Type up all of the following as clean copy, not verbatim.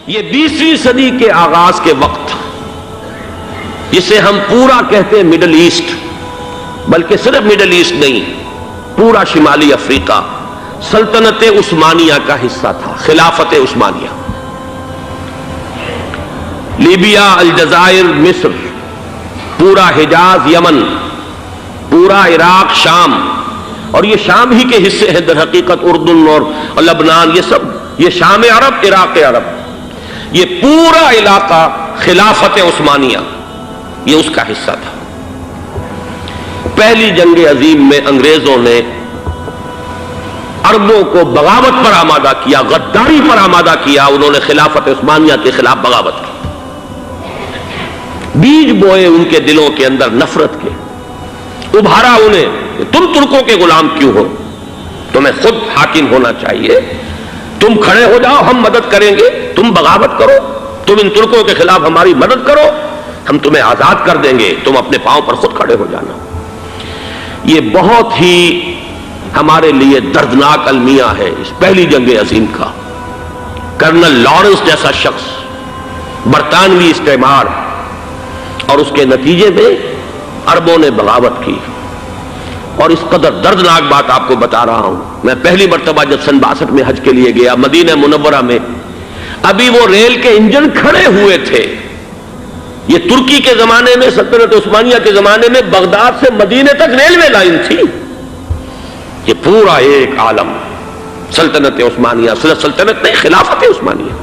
یہ 20ویں صدی کے آغاز کے وقت جسے ہم پورا کہتے ہیں مڈل ایسٹ، بلکہ صرف مڈل ایسٹ نہیں، پورا شمالی افریقہ سلطنت عثمانیہ کا حصہ تھا، خلافت عثمانیہ۔ لیبیا، الجزائر، مصر، پورا حجاز، یمن، پورا عراق، شام، اور یہ شام ہی کے حصے ہیں در حقیقت، اردن اور لبنان، یہ سب، یہ شام عرب، عراق عرب، یہ پورا علاقہ خلافت عثمانیہ یہ اس کا حصہ تھا۔ پہلی جنگ عظیم میں انگریزوں نے عربوں کو بغاوت پر آمادہ کیا، غداری پر آمادہ کیا، انہوں نے خلافت عثمانیہ کے خلاف بغاوت کی، بیج بوئے ان کے دلوں کے اندر نفرت کے، ابھارا انہیں کہ تم ترکوں کے غلام کیوں ہو، تمہیں خود حاکم ہونا چاہیے، تم کھڑے ہو جاؤ، ہم مدد کریں گے، تم بغاوت کرو، تم ان ترکوں کے خلاف ہماری مدد کرو، ہم تمہیں آزاد کر دیں گے، تم اپنے پاؤں پر خود کھڑے ہو جانا۔ یہ بہت ہی ہمارے لیے دردناک المیہ ہے اس پہلی جنگ عظیم کا۔ کرنل لارنس جیسا شخص، برطانوی استعمار، اور اس کے نتیجے میں عربوں نے بغاوت کی۔ اور اس قدر دردناک بات آپ کو بتا رہا ہوں، میں پہلی مرتبہ جب سن 62 میں حج کے لیے گیا مدینہ منورہ میں، ابھی وہ ریل کے انجن کھڑے ہوئے تھے۔ یہ ترکی کے زمانے میں، سلطنت عثمانیہ کے زمانے میں بغداد سے مدینے تک ریلوے لائن تھی۔ یہ پورا ایک عالم سلطنت عثمانیہ، صرف سلطنت نہیں، خلافت عثمانیہ،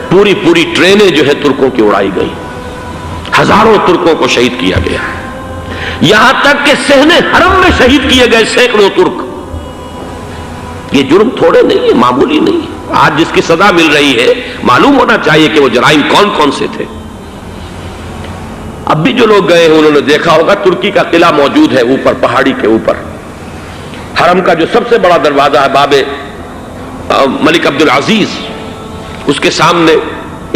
پوری ٹرینیں جو ہے ترکوں کی اڑائی گئی، ہزاروں ترکوں کو شہید کیا گیا، یہاں تک کہ صحن حرم میں شہید کیے گئے سینکڑوں ترک۔ یہ جرم تھوڑے نہیں ہے، معمولی نہیں ہے۔ آج جس کی سزا مل رہی ہے، معلوم ہونا چاہیے کہ وہ جرائم کون کون سے تھے۔ اب بھی جو لوگ گئے ہیں انہوں نے دیکھا ہوگا، ترکی کا قلعہ موجود ہے اوپر پہاڑی کے اوپر، حرم کا جو سب سے بڑا دروازہ ہے باب ملک عبدالعزیز، اس کے سامنے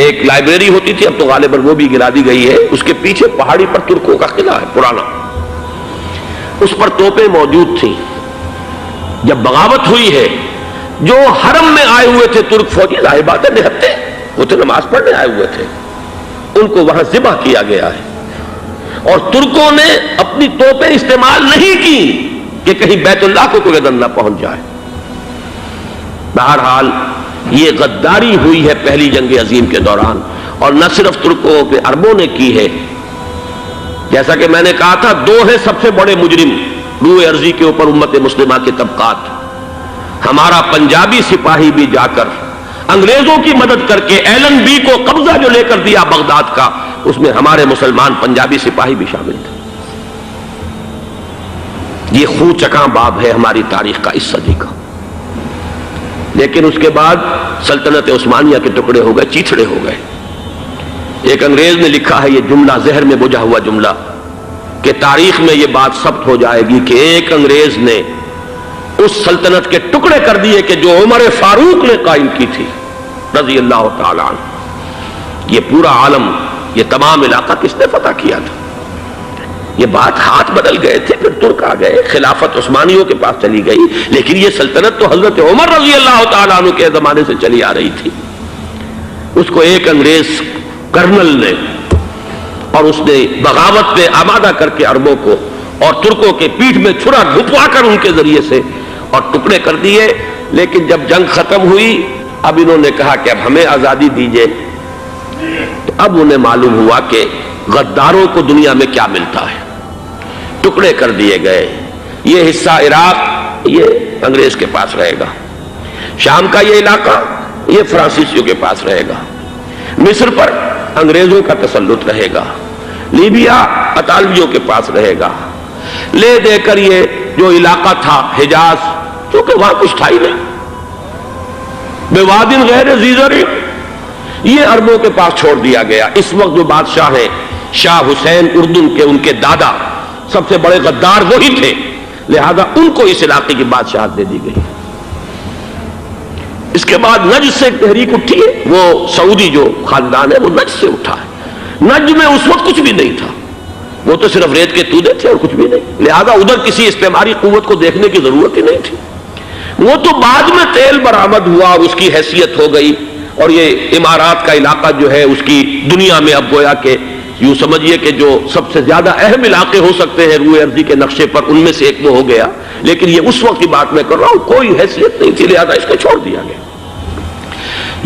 ایک لائبریری ہوتی تھی، اب تو غالباً وہ بھی گرا دی گئی ہے، اس کے پیچھے پہاڑی پر ترکوں کا قلعہ ہے پرانا، اس پر توپیں موجود تھیں۔ جب بغاوت ہوئی ہے، جو حرم میں آئے ہوئے تھے ترک فوجی، ظاہر بات ہے نہتے، وہ تو نماز پڑھنے آئے ہوئے تھے، ان کو وہاں ذبح کیا گیا ہے، اور ترکوں نے اپنی توپیں استعمال نہیں کی کہ کہیں بیت اللہ کو کوئی اذن نہ پہنچ جائے۔ بہرحال یہ غداری ہوئی ہے پہلی جنگ عظیم کے دوران، اور نہ صرف ترکوں کے، عربوں نے کی ہے۔ جیسا کہ میں نے کہا تھا، دو ہیں سب سے بڑے مجرم روئے ارضی کے اوپر امت مسلمہ کے طبقات۔ ہمارا پنجابی سپاہی بھی جا کر انگریزوں کی مدد کر کے ایلن بی کو قبضہ جو لے کر دیا بغداد کا، اس میں ہمارے مسلمان پنجابی سپاہی بھی شامل تھے۔ یہ خون چکاں باب ہے ہماری تاریخ کا اس صدی کا۔ لیکن اس کے بعد سلطنت عثمانیہ کے ٹکڑے ہو گئے، چیتھڑے ہو گئے۔ ایک انگریز نے لکھا ہے یہ جملہ، زہر میں بجھا ہوا جملہ، کہ تاریخ میں یہ بات ثبت ہو جائے گی کہ ایک انگریز نے اس سلطنت کے ٹکڑے کر دیے کہ جو عمر فاروق نے قائم کی تھی رضی اللہ تعالیٰ عنہ۔ یہ پورا عالم، یہ تمام علاقہ کس نے فتح کیا تھا؟ یہ بات ہاتھ بدل گئے تھے، پھر ترک آ گئے، خلافت عثمانیوں کے پاس چلی گئی، لیکن یہ سلطنت تو حضرت عمر رضی اللہ تعالیٰ عنہ کے زمانے سے چلی آ رہی تھی۔ اس کو ایک انگریز کرنل نے، اور اس نے بغاوت پہ آمادہ کر کے عربوں کو اور ترکوں کے پیٹھ میں چھرا گھپوا کر ان کے ذریعے سے اور ٹکڑے کر دیے۔ لیکن جب جنگ ختم ہوئی، اب انہوں نے کہا کہ اب ہمیں آزادی دیجیے، تو اب انہیں معلوم ہوا کہ غداروں کو دنیا میں کیا ملتا ہے، ٹکڑے کر دیے گئے۔ یہ حصہ عراق یہ انگریز کے پاس رہے گا، شام کا یہ علاقہ یہ فرانسیسیوں کے پاس رہے گا، مصر پر انگریزوں کا تسلط رہے گا، لیبیا اطالویوں کے پاس رہے گا، لے دے کر یہ جو علاقہ تھا حجاز، کیونکہ وہاں کچھ تھا ہی نہیں، بوادن غیر ذی زرع، یہ عربوں کے پاس چھوڑ دیا گیا۔ اس وقت جو بادشاہ ہیں شاہ حسین اردن کے، ان کے دادا سب سے بڑے غدار وہی تھے، لہذا ان کو اس علاقے کی بادشاہت دے دی گئی۔ اس کے بعد نجد سے ایک تحریک اٹھی ہے، وہ سعودی جو خاندان ہے وہ نجد سے اٹھا ہے۔ نجد میں اس وقت کچھ بھی نہیں تھا، وہ تو صرف ریت کے تودے تھے اور کچھ بھی نہیں، لہذا ادھر کسی استعماری قوت کو دیکھنے کی ضرورت ہی نہیں تھی۔ وہ تو بعد میں تیل برآمد ہوا اور اس کی حیثیت ہو گئی، اور یہ امارات کا علاقہ جو ہے اس کی دنیا میں اب گویا کہ یوں سمجھیے کہ جو سب سے زیادہ اہم علاقے ہو سکتے ہیں روئے ارضی کے نقشے پر، ان میں سے ایک وہ ہو گیا، لیکن یہ اس وقت کی بات میں کر رہا ہوں، کوئی حیثیت نہیں تھی، لہذا اس کو چھوڑ دیا گیا۔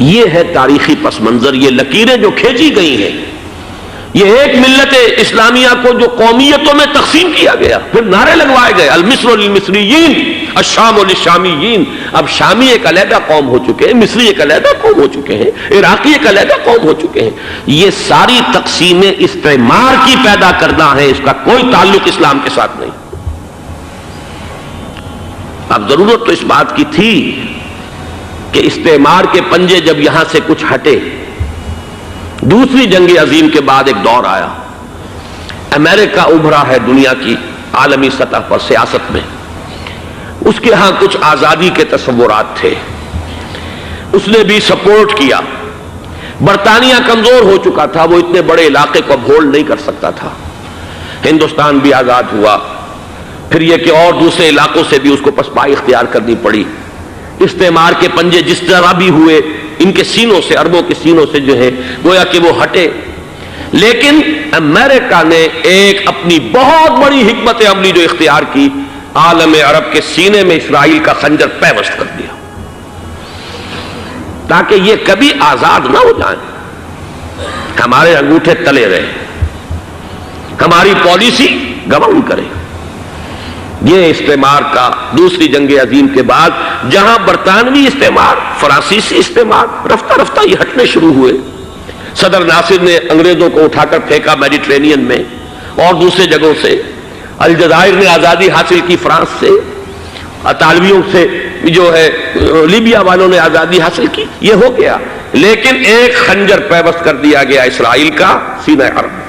یہ ہے تاریخی پس منظر، یہ لکیریں جو کھینچی گئی ہیں، یہ ایک ملت اسلامیہ کو جو قومیتوں میں تقسیم کیا گیا، پھر نعرے لگوائے گئے المصر للمصریین الشام للشامیین۔ اب شامی ایک علیحدہ قوم ہو چکے ہیں، مصری ایک علیحدہ قوم ہو چکے ہیں، عراقی ایک علیحدہ قوم ہو چکے ہیں۔ یہ ساری تقسیمیں استعمار کی پیدا کرنا ہے، اس کا کوئی تعلق اسلام کے ساتھ نہیں۔ اب ضرورت تو اس بات کی تھی کہ استعمار کے پنجے جب یہاں سے کچھ ہٹے، دوسری جنگ عظیم کے بعد ایک دور آیا، امریکہ ابھرا ہے دنیا کی عالمی سطح پر سیاست میں، اس کے ہاں کچھ آزادی کے تصورات تھے، اس نے بھی سپورٹ کیا۔ برطانیہ کمزور ہو چکا تھا، وہ اتنے بڑے علاقے کو اب ہولڈ نہیں کر سکتا تھا۔ ہندوستان بھی آزاد ہوا، پھر یہ کہ اور دوسرے علاقوں سے بھی اس کو پسپائی اختیار کرنی پڑی۔ استعمار کے پنجے جس طرح بھی ہوئے، ان کے سینوں سے، عربوں کے سینوں سے جو ہے گویا کہ وہ ہٹے، لیکن امریکہ نے ایک اپنی بہت بڑی حکمت عملی جو اختیار کی، عالم عرب کے سینے میں اسرائیل کا خنجر پیوست کر دیا، تاکہ یہ کبھی آزاد نہ ہو جائیں، ہمارے انگوٹھے تلے رہے، ہماری پالیسی گورن کرے۔ یہ استعمار کا دوسری جنگ عظیم کے بعد، جہاں برطانوی استعمار، فرانسیسی استعمار رفتہ رفتہ یہ ہٹنے شروع ہوئے۔ صدر ناصر نے انگریزوں کو اٹھا کر پھینکا میڈیٹرینین میں اور دوسرے جگہوں سے، الجزائر نے آزادی حاصل کی فرانس سے، اطالویوں سے جو ہے لیبیا والوں نے آزادی حاصل کی، یہ ہو گیا، لیکن ایک خنجر پیوست کر دیا گیا اسرائیل کا سینہ عرب میں۔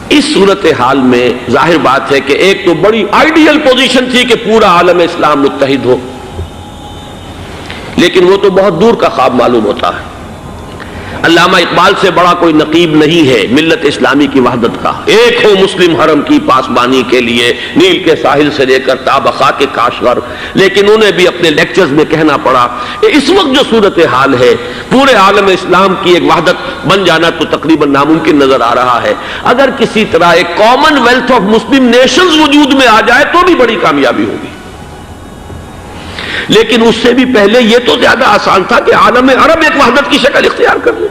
اس صورتحال میں ظاہر بات ہے کہ ایک تو بڑی آئیڈیل پوزیشن تھی کہ پورا عالم اسلام متحد ہو، لیکن وہ تو بہت دور کا خواب معلوم ہوتا ہے۔ علامہ اقبال سے بڑا کوئی نقیب نہیں ہے ملت اسلامی کی وحدت کا۔ ایک ہو مسلم حرم کی پاسبانی کے لیے، نیل کے ساحل سے لے کر تا بخاک کاشغر، لیکن انہیں بھی اپنے لیکچرز میں کہنا پڑا کہ اس وقت جو صورتحال ہے، پورے عالم اسلام کی ایک وحدت بن جانا تو تقریباً ناممکن نظر آ رہا ہے۔ اگر کسی طرح ایک common wealth of Muslim nations وجود میں آ جائے تو بھی بڑی کامیابی ہوگی، لیکن اس سے بھی پہلے یہ تو زیادہ آسان تھا کہ عالم عرب ایک وحدت کی شکل اختیار کر لے۔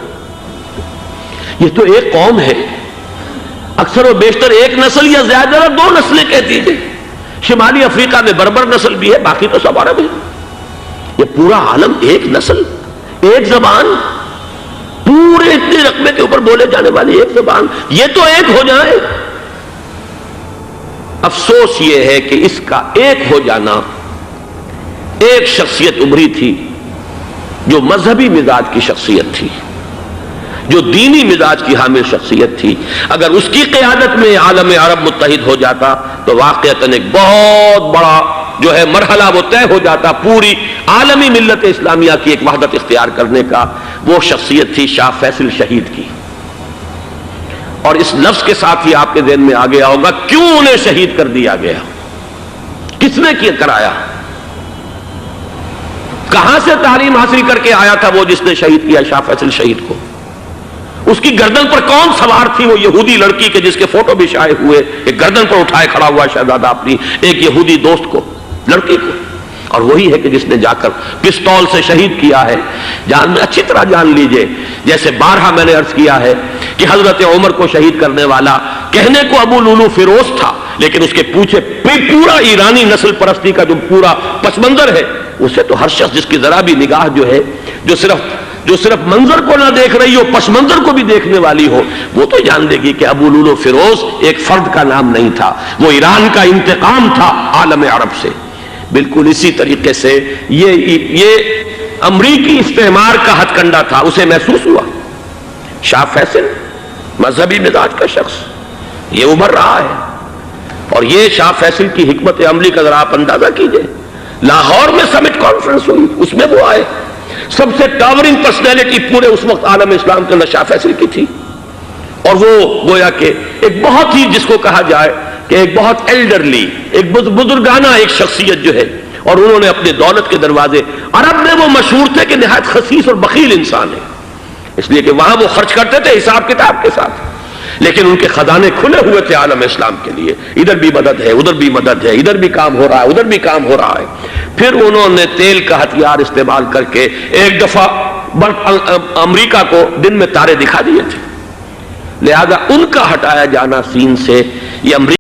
یہ تو ایک قوم ہے، اکثر و بیشتر ایک نسل یا زیادہ دو نسلیں کہتی ہیں، شمالی افریقہ میں بربر نسل بھی ہے، باقی تو سب عرب ہے۔ یہ پورا عالم ایک نسل، ایک زبان، پورے اتنے رقبے کے اوپر بولے جانے والی ایک زبان، یہ تو ایک ہو جائے۔ افسوس یہ ہے کہ اس کا ایک ہو جانا، ایک شخصیت ابھری تھی جو مذہبی مزاج کی شخصیت تھی، جو دینی مزاج کی حامل شخصیت تھی، اگر اس کی قیادت میں عالم عرب متحد ہو جاتا تو واقعتاً ایک بہت بڑا جو ہے مرحلہ وہ طے ہو جاتا پوری عالمی ملت اسلامیہ کی ایک وحدت اختیار کرنے کا۔ وہ شخصیت تھی شاہ فیصل شہید کی، اور اس لفظ کے ساتھ ہی آپ کے ذہن میں آ گیا ہوگا کیوں انہیں شہید کر دیا گیا، کس نے کیا کرایا، کہاں سے تعلیم حاصل کر کے آیا تھا وہ جس نے شہید کیا شاہ فیصل شہید کو، اس کی گردن پر کون سوار تھی، وہ یہودی لڑکی کے جس کے فوٹو بھی شائع ہوئے، ایک گردن پر اٹھائے کھڑا ہوا شہزادہ اپنی ایک یہودی دوست کو، لڑکی کو، اور وہی ہے کہ جس نے جا کر پستول سے شہید کیا ہے۔ اچھی طرح جان لیجئے، جیسے بارہا میں نے عرض کیا ہے کہ حضرت عمر کو شہید کرنے والا کہنے کو ابو لولو فیروز تھا، لیکن اس کے پیچھے پورا ایرانی نسل پرستی کا جو پورا پس منظر ہے، اسے تو ہر شخص جس کی ذرا بھی نگاہ جو ہے جو صرف منظر کو نہ دیکھ رہی ہو، پس منظر کو بھی دیکھنے والی ہو، وہ تو جان لے گی کہ ابو لولو فیروز ایک فرد کا نام نہیں تھا، وہ ایران کا انتقام تھا عالم عرب سے۔ بالکل اسی طریقے سے یہ امریکی استعمار کا ہتھ کنڈا تھا، اسے محسوس ہوا۔ شاہ فیصل مذہبی مزاج کا شخص یہ ابھر رہا ہے، اور یہ شاہ فیصل کی حکمت عملی کا ذرا آپ اندازہ کیجئے۔ لاہور میں سمٹ کانفرنس ہوئی، اس میں وہ آئے، سب سے ٹاورنگ پرسنالٹی پورے اس وقت عالم اسلام کے اندر شاہ فیصل کی تھی، اور وہ گویا کہ ایک بہت ہی جس کو کہا جائے کہ ایک بہت ایلڈرلی، ایک بزرگانہ ایک شخصیت جو ہے، اور انہوں نے اپنے دولت کے دروازے، عرب میں وہ مشہور تھے کہ نہایت خسیس اور بخیل انسان ہے، اس لیے کہ وہاں وہ خرچ کرتے تھے حساب کتاب کے ساتھ، لیکن ان کے خزانے کھلے ہوئے تھے عالم اسلام کے لیے، ادھر بھی مدد ہے، ادھر بھی مدد ہے، ادھر بھی کام ہو رہا ہے، ادھر بھی کام ہو رہا ہے۔ پھر انہوں نے تیل کا ہتھیار استعمال کر کے ایک دفعہ امریکہ کو دن میں تارے دکھا دیے تھے، لہذا ان کا ہٹایا جانا سین سے یہ امریکہ